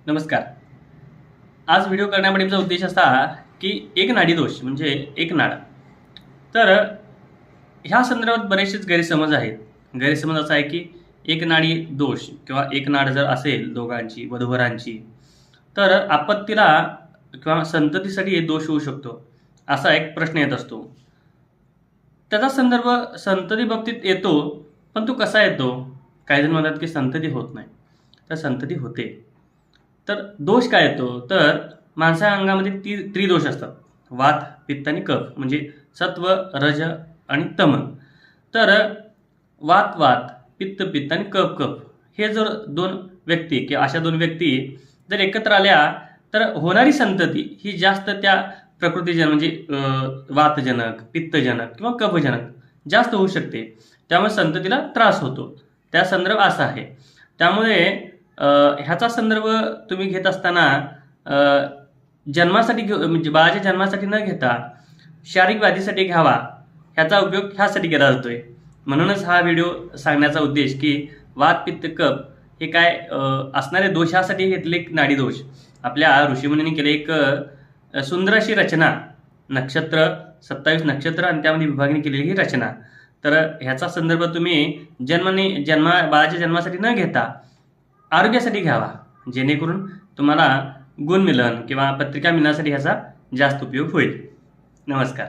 नमस्कार. आज व्हिडिओ करण्यामागचा उद्देश असा की एक नाडी दोष म्हणजे एक नाड. तर ह्या संदर्भात बरेचसेच गैरसमज आहेत. गैरसमज असा आहे की एक नाडी दोष किंवा एक नाड जर असेल दोघांची वधूवरांची तर आपत्तीला किंवा संततीसाठी दोष होऊ शकतो असा एक प्रश्न येत असतो. त्याचा संदर्भ संतती बाबतीत येतो, पण तो कसा येतो? काही जण म्हणतात की संतती होत नाही, तर संतती होते. तर दोष काय येतो? तर माणसा अंगामध्ये त्रिदोष असतात: वात, पित्त आणि कफ, म्हणजे सत्व, रज आणि तम. तर वात वात, पित्त पित्त आणि कफ कफ हे जर दोन व्यक्ती किंवा अशा दोन व्यक्ती जर एकत्र आल्या तर होणारी संतती ही जास्त त्या प्रकृतीजनक म्हणजे वातजनक, पित्तजनक किंवा कफजनक जास्त होऊ शकते. त्यामुळे संततीला त्रास होतो. त्या संदर्भ असा आहे. त्यामुळे ह्याचा संदर्भ तुम्ही घेत असताना जन्मासाठी म्हणजे बाळाच्या जन्मासाठी न घेता शारीरिक व्याधीसाठी घ्यावा, ह्याचा उपयोग ह्यासाठी केला जातोय. म्हणूनच हा व्हिडिओ सांगण्याचा उद्देश की वात, पित्त, कफ हे काय असणारे दोष ह्यासाठी घेतले. नाडी दोष आपल्या ऋषीमुनींनी केले एक सुंदर अशी रचना, नक्षत्र 27 नक्षत्र आणि त्यामध्ये विभागणी केलेली ही रचना. तर ह्याचा संदर्भ तुम्ही बाळाच्या जन्मासाठी न घेता आरोग्यासाठी घ्यावा, जेणेकरून तुम्हाला गुण मिलन किंवा पत्रिका मिळण्यासाठी ह्याचा जास्त उपयोग होईल. नमस्कार.